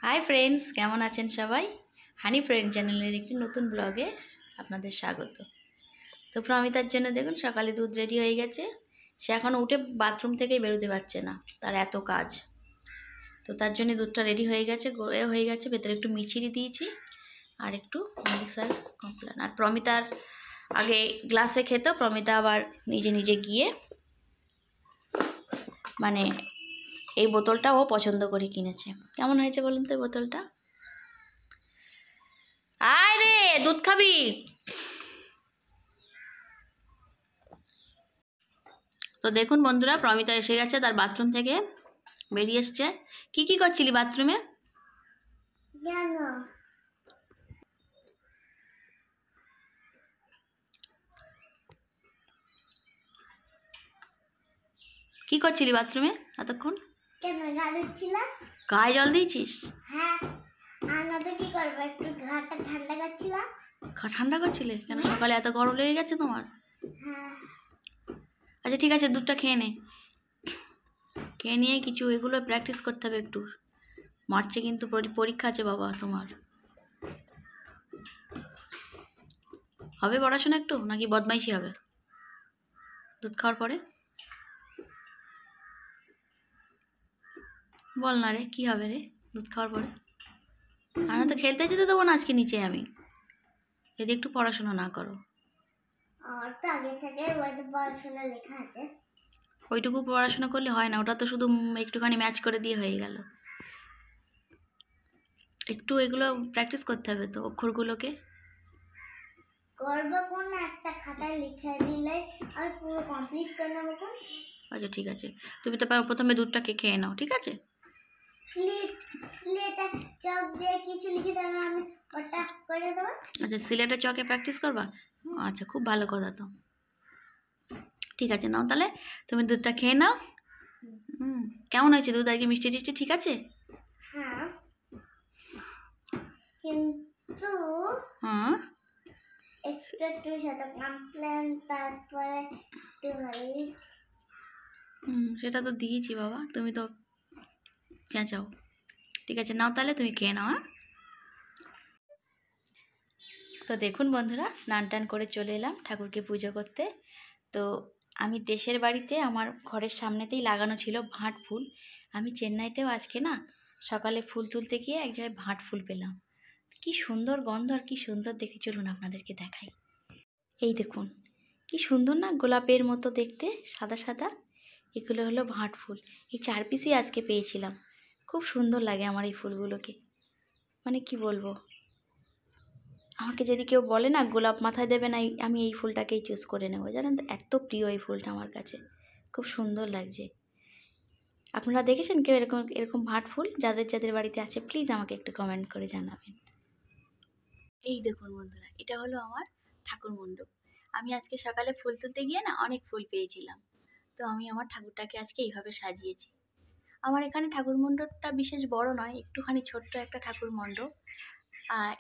Hi friends, কেমন আছেন সবাই? হানি ফ্রেন্ড চ্যানেলের একটি নতুন ব্লগে আপনাদের স্বাগত। তো প্রমিতার জন্য দেখুন সকালে দুধ রেডি হয়ে গেছে। সে এখন উঠে বাথরুম থেকেই বেরোতে পারছে না, তার এত কাজ। তো তার জন্য দুধটা রেডি হয়ে গেছে, ভেতরে একটু মিচিরি দিয়েছি আর একটু মিক্সার কমপ্লেন। আর প্রমিতার আগে গ্লাসে খেত, প্রমিতা আবার নিজে নিজে গিয়ে মানে এই বোতলটা ও পছন্দ করে কিনেছে। কেমন হয়েছে বলুন তো এই বোতলটা? আয় রে, দুধ খাবি? তো দেখুন বন্ধুরা, প্রমিতা এসে গেছে তার বাথরুম থেকে, বেরিয়ে এসছে। কি করছিলি বাথরুমে? কি করছিলি বাথরুমে এতক্ষণ? গায়ে জল দিয়েছিস? হ্যাঁ, কি করবো, একটু ঘাটটা ঠান্ডা করছিলাম। ঠান্ডা করছিলে কেন? সকালে এত গরম লেগে গেছে তোমার? হ্যাঁ। আচ্ছা ঠিক আছে, দুধটা খেয়ে নে। খেয়ে নিয়ে কিছু এগুলো প্র্যাকটিস করতে হবে একটু। মার্চে কিন্তু পরীক্ষা আছে বাবা তোমার। হবে পড়াশোনা একটু, নাকি বদমাইশি হবে দুধ খাওয়ার পরে? বল না রে, কি হবে রে দুধ খাওয়ার পরে? আমি তো খেলতে যেতে দেবো না আজকে নিচে আমি, যদি একটু পড়াশোনা না করো। আর তো আগে থেকে পড়াশোনা লেখা আছে। ওইটুকু পড়াশোনা করলে হয় না, ওটা তো শুধু একটুখানি ম্যাচ করে দিয়ে হয়ে গেল। একটু এগুলো প্র্যাকটিস করতে হবে তো, অক্ষরগুলোকে। করবো কোন একটা খাতায় লিখে দিলে আমি পুরো কমপ্লিট করে নেবো। আচ্ছা ঠিক আছে, তুমি তো প্রথমে দুধটাকে খেয়ে নাও, ঠিক আছে? স্লেটে চক দিয়ে কিছু লিখে দেবে, আমি ওটা করে দেবো। আচ্ছা, সিলেটের চকে প্র্যাকটিস করবা? আচ্ছা, খুব ভালো কথা তো। ঠিক আছে, নাও তাহলে তুমি দুধটা খেয়ে নাও। কেমন হয়েছে দুধ? আর কি মিষ্টি টিষ্টি ঠিক আছে? হ্যাঁ, কিন্তু একটু সাথে কমপ্লেন, তারপরে একটু সেটা তো দিয়েছি বাবা, তুমি তো চেঁচাও। ঠিক আছে, নাও তাহলে তুমি খেয়ে নাও। তো দেখুন বন্ধুরা, স্নান টান করে চলে এলাম ঠাকুরকে পুজো করতে। তো আমি দেশের বাড়িতে আমার ঘরের সামনেতেই লাগানো ছিল ভাঁট ফুল। আমি চেন্নাইতেও আজকে না সকালে ফুল তুলতে গিয়ে এক জায়গায় ভাঁট ফুল পেলাম। কি সুন্দর গন্ধ আর কি সুন্দর দেখতে, চলুন আপনাদেরকে দেখাই। এই দেখুন কি সুন্দর না, গোলাপের মতো দেখতে, সাদা সাদা। এগুলো হলো ভাঁট ফুল। এই 4 পিসই আজকে পেয়েছিলাম। খুব সুন্দর লাগে আমার এই ফুলগুলোকে, মানে কি বলবো। আমাকে যদি কেউ বলে না গোলাপ মাথায় দেবে না, আমি এই ফুলটাকেই চুজ করে নেবো। জানেন তো, এত প্রিয় এই ফুলটা আমার কাছে, খুব সুন্দর লাগছে। আপনারা দেখেছেন কেউ এরকম এরকম ভাঁট ফুল? যাদের যাদের বাড়িতে আছে প্লিজ আমাকে একটু কমেন্ট করে জানাবেন। এই দেখুন বন্ধুরা, এটা হলো আমার ঠাকুর মণ্ডপ। আমি আজকে সকালে ফুল তুলতে গিয়ে না অনেক ফুল পেয়েছিলাম। তো আমি আমার ঠাকুরটাকে আজকে এইভাবে সাজিয়েছি। আমার এখানে ঠাকুর মণ্ডপটা বিশেষ বড় নয়, একটুখানি ছোট্ট একটা ঠাকুর মণ্ডপ।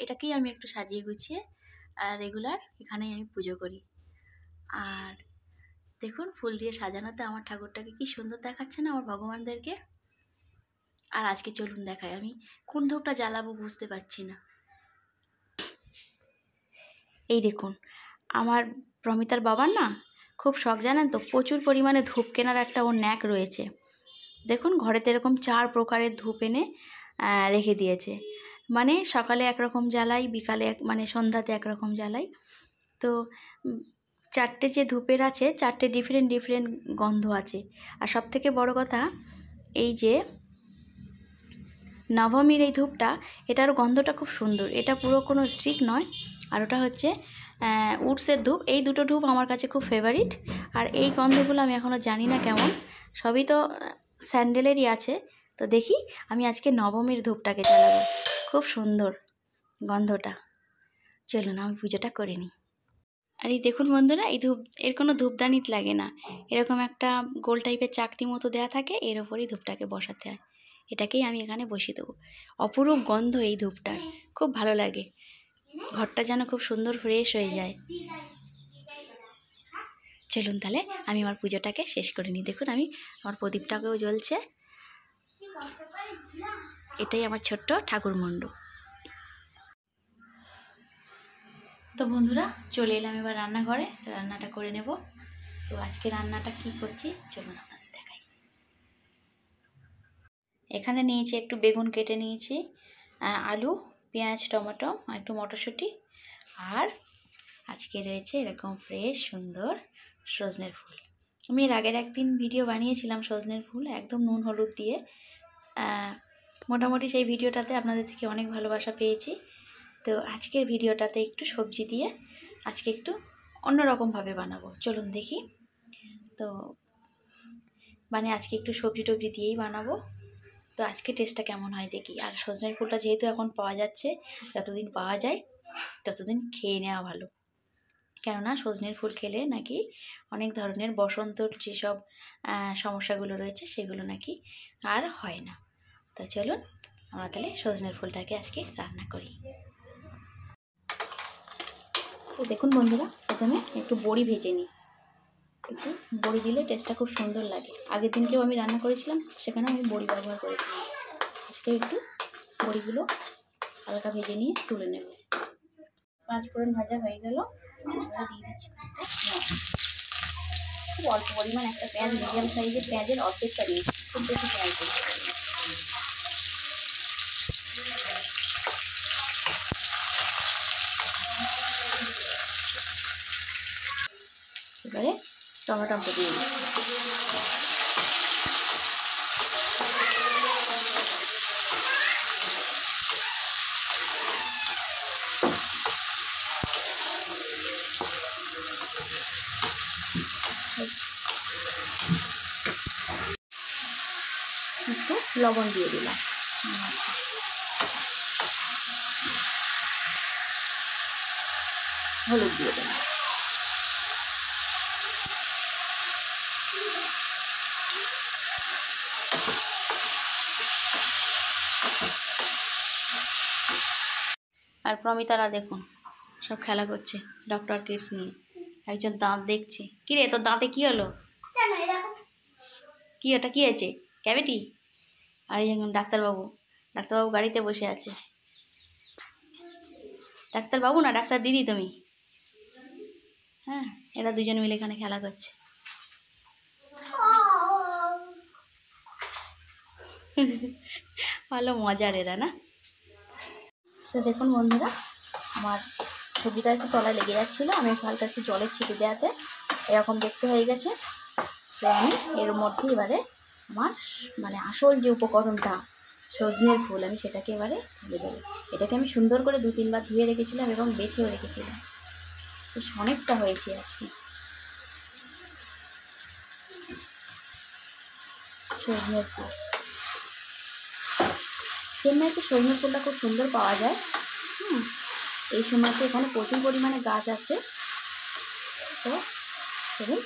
এটাকেই আমি একটু সাজিয়ে গুছিয়ে রেগুলার এখানেই আমি পুজো করি। আর দেখুন ফুল দিয়ে সাজানোতে আমার ঠাকুরটাকে কি সুন্দর দেখাচ্ছে না আমার ভগবানদেরকে। আর আজকে চলুন দেখাই আমি কোন ধূপটা জ্বালাবো, বুঝতে পারছি না। এই দেখুন, আমার প্রমিতার বাবার না খুব শখ, জানেন তো, প্রচুর পরিমাণে ধূপ কেনার একটা ওর ন্যাক রয়েছে। দেখুন ঘরেতে এরকম 4 প্রকারের ধূপ এনে রেখে দিয়েছে। মানে সকালে একরকম জ্বালাই, বিকালে মানে সন্ধ্যাতে একরকম জ্বালাই। তো 4টে যে ধূপের আছে, 4টে ডিফারেন্ট গন্ধ আছে। আর সবথেকে বড় কথা, এই যে নবমীর এই ধূপটা, এটার গন্ধটা খুব সুন্দর। এটা পুরো কোনো স্টিক নয়, আর ওটা হচ্ছে উডসের ধূপ। এই দুটো ধূপ আমার কাছে খুব ফেভারিট। আর এই গন্ধগুলো আমি এখনও জানি না কেমন, সবই তো স্যান্ডেলেরই আছে। তো দেখি আমি আজকে নবমীর ধূপটাকে জ্বালাবো, খুব সুন্দর গন্ধটা। চলুন আমি পুজোটা করে নিই। আর এই দেখুন বন্ধুরা, এই ধূপ এর কোনো ধূপদানিত লাগে না, এরকম একটা গোল টাইপের চাকতি মতো দেওয়া থাকে, এর ওপরেই ধূপটাকে বসাতে হয়। এটাকেই আমি এখানে বসিয়ে দেবো। অপরূপ গন্ধ এই ধূপটার, খুব ভালো লাগে। ঘরটা যেন খুব সুন্দর ফ্রেশ হয়ে যায়। চলুন তাহলে আমি আমার পুজোটাকে শেষ করে নিই। দেখুন আমি আমার প্রদীপটাকেও জ্বলছে। এটাই আমার ছোট্ট ঠাকুর মণ্ডপ। তো বন্ধুরা চলে এলাম এবার রান্নাঘরে, রান্নাটা করে নেব। তো আজকে রান্নাটা কি করছি চলুন আপনাদের দেখাই। এখানে নিয়েছি একটু বেগুন কেটে নিয়েছি, আলু, পেঁয়াজ, টমেটো, একটু মটরশুঁটি, আর আজকে রয়েছে এরকম ফ্রেশ সুন্দর সজনের ফুল। আমি এর আগের একদিন ভিডিও বানিয়েছিলাম সজনের ফুল একদম নুন হলুদ দিয়ে, মোটামুটি সেই ভিডিওটাতে আপনাদের থেকে অনেক ভালোবাসা পেয়েছি। তো আজকের ভিডিওটাতে একটু সবজি দিয়ে আজকে একটু অন্যরকমভাবে বানাবো, চলুন দেখি। তো মানে আজকে একটু সবজি টবজি দিয়েই বানাবো। তো আজকে টেস্টটা কেমন হয় দেখি। আর সজনের ফুলটা যেহেতু এখন পাওয়া যাচ্ছে, যতদিন পাওয়া যায় ততদিন খেয়ে নেওয়া ভালো, কেননা সজনের ফুল খেলে নাকি অনেক ধরনের বসন্তর যেসব সমস্যাগুলো রয়েছে সেগুলো নাকি আর হয় না। তো চলুন আমরা তাহলে সজনের ফুলটাকে আজকে রান্না করি। তো দেখুন বন্ধুরা, প্রথমে একটু বড়ি ভেজে নিই। একটু বড়ি দিলে টেস্টটা খুব সুন্দর লাগে। আগের দিনকেও আমি রান্না করেছিলাম, সেখানে আমি বড়ি ব্যবহার করেছিলাম। আজকে একটু বড়িগুলো হালকা ভেজে নিয়ে তুলে নেব। 5 ফোড়ন ভাজা হয়ে গেল, এবারে দিয়ে দিচ্ছি খুব অল্প পরিমাণ একটা পেঁয়াজ, মিডিয়াম সাইজের পেঁয়াজের অর্ধেকটা দিয়েছি, খুব বেশি পেঁয়াজ দিচ্ছি। এবারে টমেটো দিয়ে দিচ্ছি। একটু লবণ দিয়ে দিলাম, হলুদ দিয়ে দিলাম। আর প্রমিতারা দেখুন সব খেলা করছে ডক্টর কিডস নিয়ে। একজন দাঁত দেখছে। কী রে তোর দাঁতে কী হলো? কি ওটা কী আছে? ক্যাভিটি? আর এই ডাক্তারবাবু, ডাক্তারবাবু গাড়িতে বসে আছে। ডাক্তারবাবু না ডাক্তার দিদি তুমি? হ্যাঁ, এরা দুজন মিলে এখানে খেলা করছে। ভালো মজার এরা না? তো দেখুন বন্ধুরা, আমার সবজিটা একটু তলায় লেগে যাচ্ছিলো, আমি একটু হালকা একটু জলের ছিটে দেওয়াতে এরকম দেখতে হয়ে গেছে। তো আমি এর মধ্যে এবারে আমার মানে আসল যে উপকরণটা সজনের ফুল, আমি সেটাকে এবারে দিয়ে দেবো। এটাকে আমি সুন্দর করে 2-3 বার ধুয়ে রেখেছিলাম এবং বেছেও রেখেছিলাম। বেশ অনেকটা হয়েছে আজকে। সজনের ফুল, চেন্নাইতে সজনের ফুলটা খুব সুন্দর পাওয়া যায়। এই সময়তে এখানে প্রচুর পরিমাণে গাছ আছে। তো দেখুন,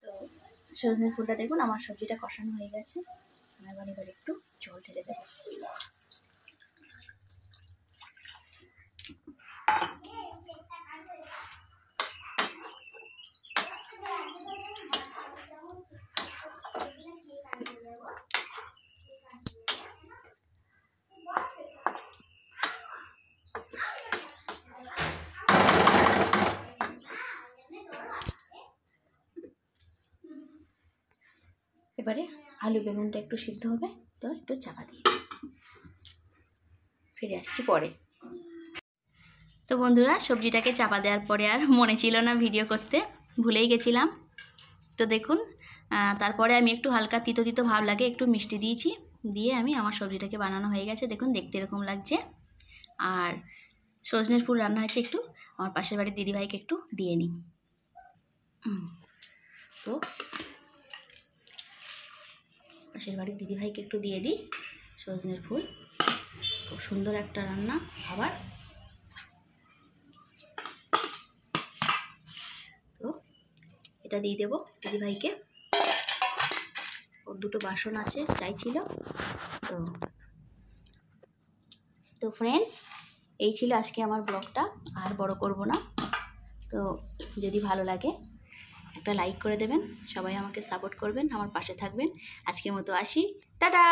তো সজনের ফুলটা দেখুন আমার সবজিটা কষানো হয়ে গেছে। এবার একটু জল ঢেলে দেবো। এবারে আলু বেগুনটা একটু সিদ্ধ হবে, তো একটু চাপা দিয়ে ফিরে আসছি পরে। তো বন্ধুরা, সবজিটাকে চাপা দেওয়ার পরে আর মনে ছিল না ভিডিও করতে, ভুলেই গেছিলাম। তো দেখুন, তারপরে আমি একটু হালকা তিতো তিতো ভাব লাগে একটু মিষ্টি দিয়েছি, দিয়ে আমি আমার সবজিটাকে বানানো হয়ে গেছে। দেখুন দেখতে এরকম লাগছে। আর সজনের ফুল রান্না হয়েছে, একটু আমার পাশের বাড়ির দিদিভাইকে একটু দিয়ে নিই। তো পাশের বাড়ির দিদিভাইকে একটু দিয়ে দিই সজনের ফুল। খুব সুন্দর একটা রান্না আবার। তো এটা দিয়ে দেবো দিদিভাইকে, ওর 2টো বাসন আছে চাইছিল। তো ফ্রেন্ডস, এই ছিল আজকে আমার ব্লগটা, আর বড় করব না। তো যদি ভালো লাগে একটা লাইক করে দেবেন। সবাই আমাকে সাপোর্ট করবেন, আমার পাশে থাকবেন। আজকের মতো আসি, টাটা।